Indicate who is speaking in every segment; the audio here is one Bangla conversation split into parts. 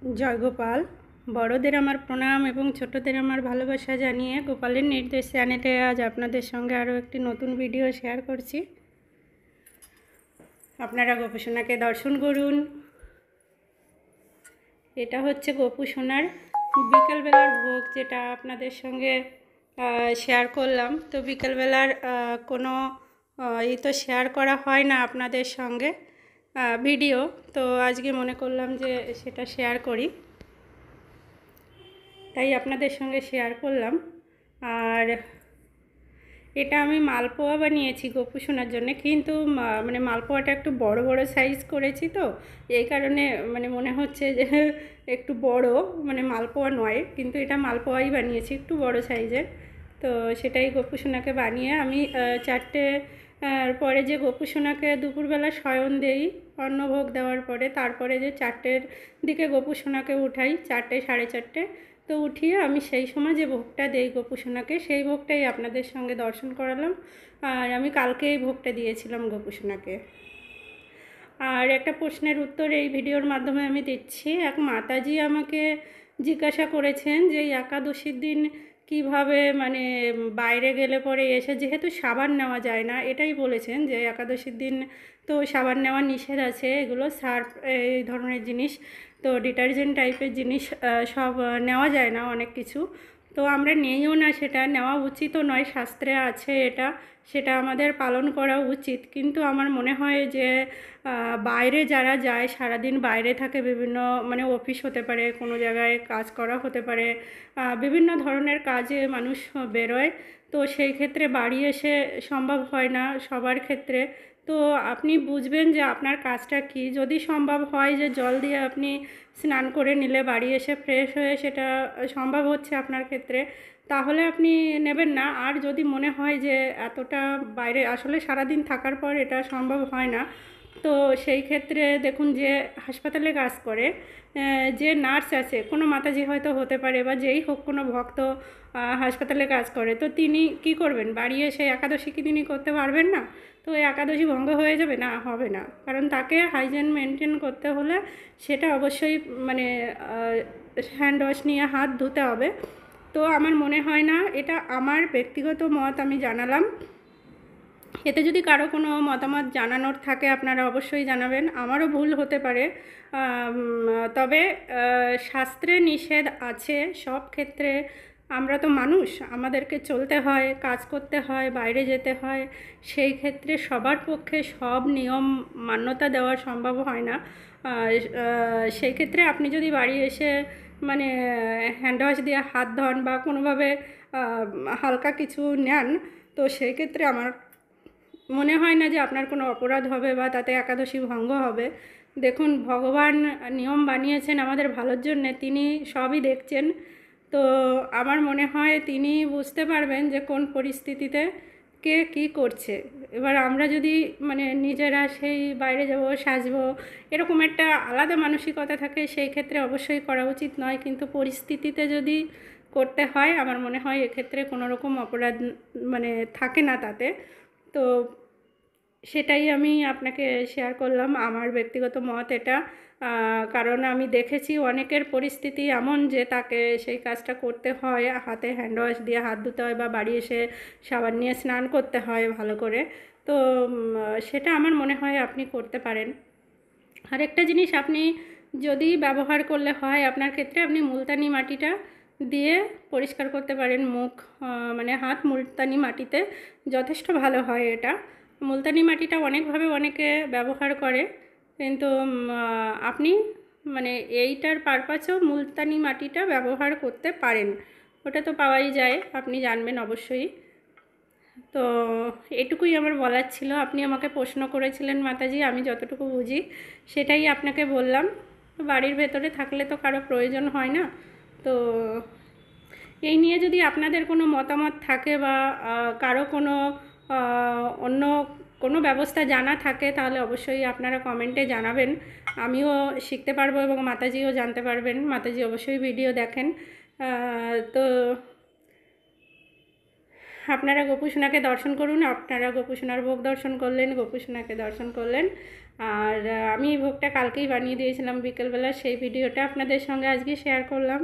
Speaker 1: জয় গোপাল। বড়দের আমার প্রণাম এবং ছোটদের আমার ভালোবাসা জানিয়ে গোপালের নির্দেশ চ্যানেলে আজ আপনাদের সঙ্গে আরও একটি নতুন ভিডিও শেয়ার করছি। আপনারা গোপুসোনাকে দর্শন করুন। এটা হচ্ছে গোপুসোনার বিকেলবেলার ভোগ, যেটা আপনাদের সঙ্গে শেয়ার করলাম। তো বিকেলবেলার কোনো তো শেয়ার করা হয় না আপনাদের সঙ্গে ভিডিও, তো আজকে মনে করলাম যে সেটা শেয়ার করি, তাই আপনাদের সঙ্গে শেয়ার করলাম। আর এটা আমি মালপোয়া বানিয়েছি গোপুসোনার জন্য, কিন্তু মানে মালপোয়াটা একটু বড় বড় সাইজ করেছি, তো এই কারণে মানে মনে হচ্ছে যে একটু বড়, মানে মালপোয়া নয়, কিন্তু এটা মালপোয়াই বানিয়েছি একটু বড় সাইজের। তো সেটাই গোপুসোনাকে বানিয়ে আমি চারটে পরে যে গোপুসোনাকে দুপুরবেলা শয়ন দেই অন্নভোগ দেওয়ার পরে, তারপরে যে 4টের দিকে গোপুসোনাকে উঠাই, 4টে 4:30, তো উঠিয়ে আমি সেই সময় যে ভোগটা দেই গোপুসোনাকে, সেই ভোগটাই আপনাদের সঙ্গে দর্শন করালাম। আর আমি কালকে এই ভোগটা দিয়েছিলাম গোপুসোনাকে। আর একটা প্রশ্নের উত্তর এই ভিডিওর মাধ্যমে আমি দিচ্ছি। এক মাতাজি আমাকে জিজ্ঞাসা করেছেন যে একাদশীর দিন কিভাবে মানে বাইরে গেলে পরে এসে, যেহেতু সাবান নেওয়া যায় না, এটাই বলেছেন যে একাদশীর দিন তো সাবান নেওয়া নিষেধ আছে, এগুলো সার্ফ এই ধরনের জিনিস, তো ডিটারজেন্ট টাইপের জিনিস সব নেওয়া যায় না অনেক কিছু, তো আমরা নেইও না, সেটা নেওয়া উচিতও নয়, শাস্ত্রে আছে এটা, সেটা আমাদের পালন করা উচিত। কিন্তু আমার মনে হয় যে বাইরে যারা যায়, সারাদিন বাইরে থাকে, বিভিন্ন মানে অফিস হতে পারে, কোনো জায়গায় কাজ করা হতে পারে, বিভিন্ন ধরনের কাজে মানুষ বেরোয়, তো সেই ক্ষেত্রে বাড়ি এসে সম্ভব হয় না সবার ক্ষেত্রে। তো আপনি বুঝবেন যে আপনার কাজটা কি, যদি সম্ভব হয় যে জল দিয়ে আপনি স্নান করে নিলে বাড়ি এসে ফ্রেশ হয়ে সেটা সম্ভব হচ্ছে আপনার ক্ষেত্রে, তাহলে আপনি নেবেন না। আর যদি মনে হয় যে এতটা বাইরে আসলে সারাদিন থাকার পর এটা সম্ভব হয় না, তো সেই ক্ষেত্রে দেখুন, যে হাসপাতালে কাজ করে যে নার্স আছে, কোনো মাতাজি হয়তো হতে পারে, বা যেই হোক কোনো ভক্ত হাসপাতালে কাজ করে, তো তিনি কি করবেন, বাড়ি এসে একাদশী কি তিনি করতে পারবেন না? তো একাদশী ভঙ্গ হয়ে যাবে না? হবে না, কারণ তাকে হাইজিন মেনটেন করতে হলে সেটা অবশ্যই মানে হ্যান্ড ওয়াশ নিয়ে হাত ধুতে হবে। তো আমার মনে হয় না, এটা আমার ব্যক্তিগত মত আমি জানালাম। এতে যদি কারো কোনো মতামত জানানোর থাকে আপনারা অবশ্যই জানাবেন, আমারও ভুল হতে পারে, তবে শাস্ত্রে নিষেধ আছে সব ক্ষেত্রে। আমরা তো মানুষ, আমাদেরকে চলতে হয়, কাজ করতে হয়, বাইরে যেতে হয়, সেই ক্ষেত্রে সবার পক্ষে সব নিয়ম মান্যতা দেওয়া সম্ভব হয় না। সেই ক্ষেত্রে আপনি যদি বাড়ি এসে মানে হ্যান্ড ওয়াশ দিয়ে হাত ধোন বা কোনোভাবে হালকা কিছু নেন, তো সেই ক্ষেত্রে আমার মনে হয় না যে আপনার কোনো অপরাধ হবে বা তাতে একাদশী ভঙ্গ হবে। দেখুন, ভগবান নিয়ম বানিয়েছেন আমাদের ভালোর জন্যে, তিনি সবই দেখছেন, তো আমার মনে হয় তিনি বুঝতে পারবেন যে কোন পরিস্থিতিতে কে কী করছে। এবার আমরা যদি মানে নিজেরা সেই বাইরে যাব, সাজবো, এরকম একটা আলাদা মানসিকতা থাকে, সেই ক্ষেত্রে অবশ্যই করা উচিত নয়, কিন্তু পরিস্থিতিতে যদি করতে হয়, আমার মনে হয় এক্ষেত্রে কোনো রকম অপরাধ মানে থাকে না তাতে। তো সেটাই আমি আপনাকে শেয়ার করলাম, আমার ব্যক্তিগত মত এটা। কারণ আমি দেখেছি অনেকের পরিস্থিতি এমন যে তাকে সেই কাজটা করতে হয়, হাতে হ্যান্ড ওয়াশ দিয়ে হাত ধুতে হয়, বা বাড়ি এসে সাবান নিয়ে স্নান করতে হয় ভালো করে। তো সেটা আমার মনে হয় আপনি করতে পারেন। আরেকটা জিনিস আপনি যদি ব্যবহার করলে হয় আপনার ক্ষেত্রে, আপনি মুলতানি মাটিটা দিয়ে পরিষ্কার করতে পারেন মুখ, মানে হাত মুলতানি মাটিতে যথেষ্ট ভালো হয় এটা। মুলতানি মাটিটা অনেকভাবে অনেকে ব্যবহার করে, কিন্তু আপনি মানে এইটার পারপাসেও মুলতানি মাটিটা ব্যবহার করতে পারেন, ওটা তো পাওয়াই যায়, আপনি জানবেন অবশ্যই। তো এটুকুই আমার বলার ছিল। আপনি আমাকে প্রশ্ন করেছিলেন মাতাজি, আমি যতটুকু বুঝি সেটাই আপনাকে বললাম। বাড়ির ভেতরে থাকলে তো কারো প্রয়োজন হয় না, তো এই নিয়ে যদি আপনাদের কোনো মতামত থাকে বা কারো কোনো অন্য কোনো ব্যবস্থা জানা থাকে, তাহলে অবশ্যই আপনারা কমেন্টে জানাবেন, আমিও শিখতে পারবো এবং মাতাজিও জানতে পারবেন। মাতাজি অবশ্যই ভিডিও দেখেন। তো আপনারা গোপুসোনাকে দর্শন করুন। আপনারা গোপুসোনার ভোগ দর্শন করলেন, গোপুসোনাকে দর্শন করলেন। আর আমি এই ভোগটা কালকেই বানিয়ে দিয়েছিলাম বিকেলবেলা, সেই ভিডিওটা আপনাদের সঙ্গে আজকে শেয়ার করলাম।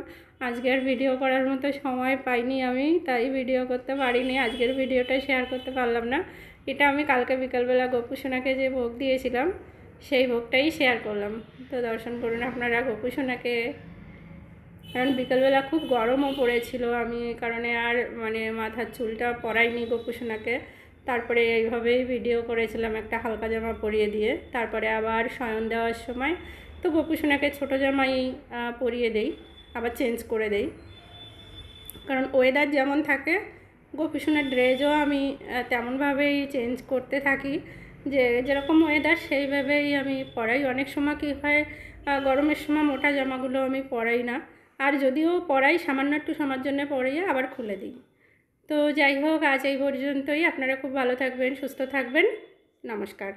Speaker 1: আজকের ভিডিও করার মতো সময় পাইনি আমি, তাই ভিডিও করতে পারিনি, আজকের ভিডিওটা শেয়ার করতে পারলাম না। এটা আমি কালকে বিকেলবেলা গোপুসোনাকে যে ভোগ দিয়েছিলাম সেই ভোগটাই শেয়ার করলাম। তো দর্শন করুন আপনারা গোপুসোনাকে। কারণ বিকেলবেলা খুব গরমও পড়েছিল, আমি এই কারণে আর মাথার চুলটা পরাইনি গোপুসোনাকে। তারপরে এইভাবেই ভিডিও করেছিলাম, একটা হালকা জামা পরিয়ে দিয়ে। তারপরে আবার শয়ন দেওয়ার সময় তো গোপুসোনাকে ছোটো জামাই পরিয়ে দেই, আবার চেঞ্জ করে দেই। কারণ ওয়েদার যেমন থাকে গোপুসোনার ড্রেসও আমি তেমনভাবেই চেঞ্জ করতে থাকি, যে যেরকম ওয়েদার সেইভাবেই আমি পরাই। অনেক সময় কী হয়, গরমের সময় মোটা জামাগুলো আমি পরাই না, আর যদিও পরাই সামান্য একটু সময়ের জন্য পরিয়ে আবার খুলে দিই। তো যাই হোক, আজ এই পর্যন্তই। আপনারা খুব ভালো থাকবেন, সুস্থ থাকবেন। নমস্কার।